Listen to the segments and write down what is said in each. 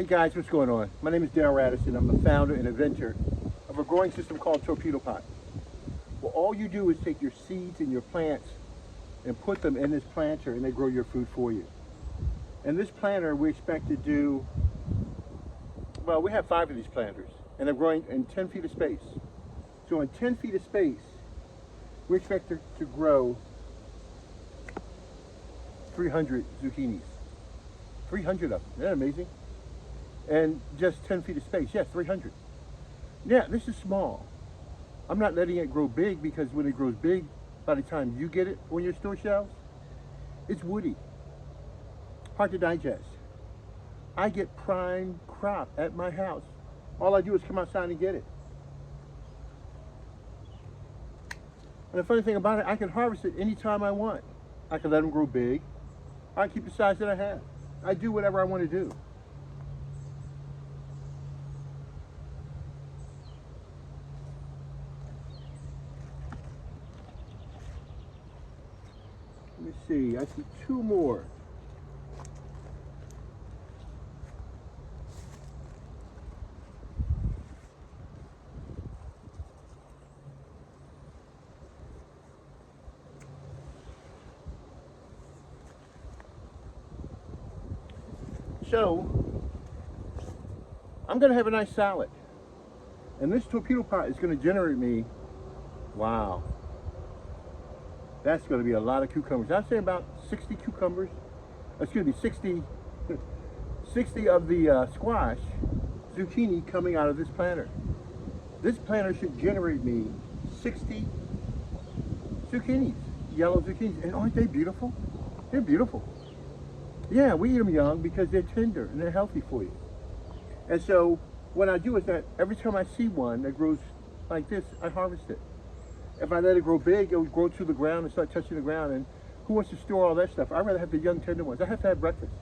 Hey guys, what's going on? My name is Darrell Radisson. I'm the founder and inventor of a growing system called Torpedo Pot. Well, all you do is take your seeds and your plants and put them in this planter and they grow your food for you. And this planter we expect to do, well, we have 5 of these planters and they're growing in 10 feet of space. So in 10 feet of space, we expect to grow 300 zucchinis. 300 of them. Isn't that amazing? And just 10 feet of space. Yeah, 300. Yeah, this is small. I'm not letting it grow big because when it grows big, by the time you get it on your store shelves, it's woody. Hard to digest. I get prime crop at my house. All I do is come outside and get it. And the funny thing about it, I can harvest it anytime I want. I can let them grow big. I can keep the size that I have. I do whatever I want to do. Let me see, I see 2 more. So, I'm gonna have a nice salad. And this torpedo pot is gonna generate me, wow, that's gonna be a lot of cucumbers. I'd say about 60 cucumbers. Excuse me, 60 of the squash, zucchini coming out of this planter. This planter should generate me 60 zucchinis, yellow zucchinis. And aren't they beautiful? They're beautiful. Yeah, we eat them young because they're tender and they're healthy for you. And so what I do is that every time I see one that grows like this, I harvest it. If I let it grow big, it will grow to the ground and start touching the ground. And who wants to store all that stuff? I'd rather have the young tender ones. I have to have breakfast.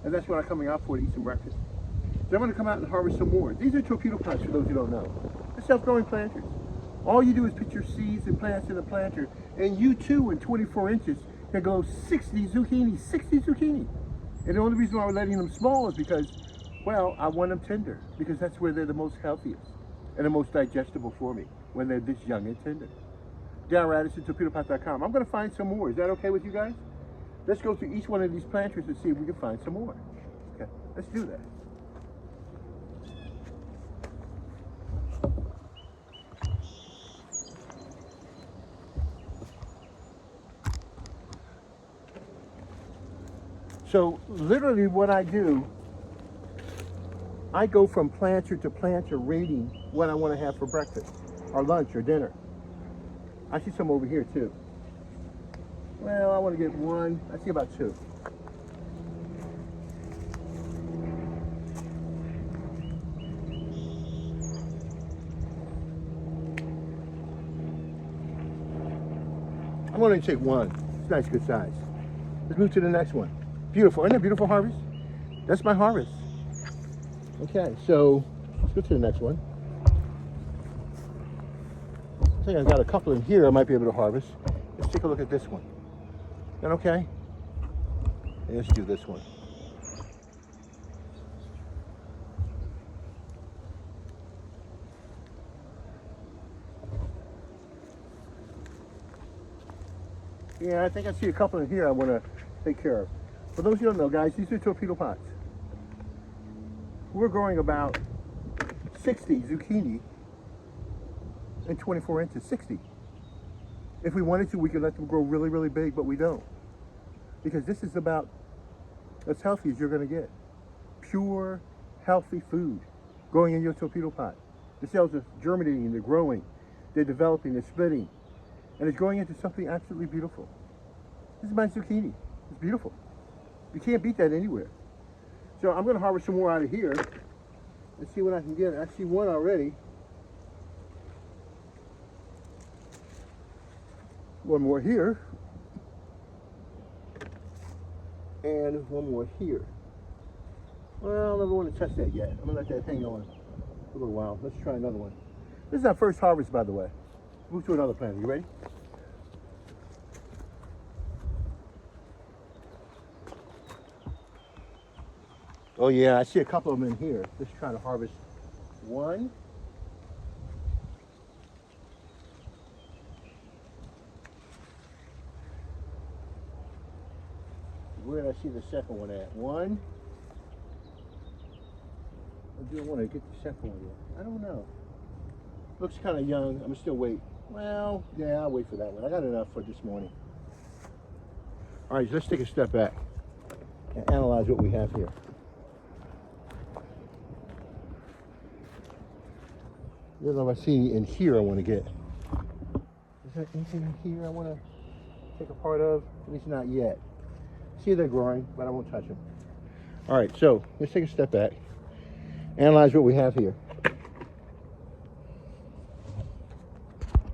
And that's what I'm coming out for, to eat some breakfast. So I'm going to come out and harvest some more. These are torpedo pots for those who don't know. They're self-growing planters. All you do is put your seeds and plants in the planter, and you too, in 24 inches, can grow 60 zucchini. 60 zucchini. And the only reason why we're letting them small is because, well, I want them tender, because that's where they're the most healthiest and the most digestible for me, when they're this young and tender. Darrell Radisson, torpedopot.com. I'm going to find some more. Is that okay with you guys? Let's go through each one of these planters and see if we can find some more. Okay, let's do that. So literally what I do, I go from planter to planter reading what I want to have for breakfast or lunch or dinner. I see some over here too. Well, I want to get one. I see about 2. I'm going to take one. It's a nice, good size. Let's move to the next one. Beautiful. Isn't that beautiful, harvest? That's my harvest. Okay, so let's go to the next one. I think I've got a couple in here I might be able to harvest. Let's take a look at this one. Is that okay? And let's do this one. Yeah, I think I see a couple in here I want to take care of. For those who don't know, guys, these are torpedo pots. We're growing about 60 zucchini in 24 inches, 60. If we wanted to, we could let them grow really, really big, but we don't. Because this is about as healthy as you're going to get. Pure, healthy food growing in your torpedo pot. The cells are germinating, they're growing, they're developing, they're splitting, and it's growing into something absolutely beautiful. This is my zucchini. It's beautiful. You can't beat that anywhere. So I'm going to harvest some more out of here. Let's see what I can get. I see one already. One more here. And one more here. Well, I never want to touch that yet. I'm going to let that hang on for a little while. Let's try another one. This is our first harvest, by the way. Move to another plant. You ready? Oh yeah, I see a couple of them in here. Let's try to harvest one. Where did I see the second one at? One. I do want to get the second one yet. I don't know. Looks kind of young. I'm still wait. Well, yeah, I'll wait for that one. I got enough for this morning. All right, let's take a step back and analyze what we have here. I don't know if I see any in here I want to get. Is there anything in here I want to take a part of? At least not yet. See, they're growing, but I won't touch them. All right, so let's take a step back, analyze what we have here.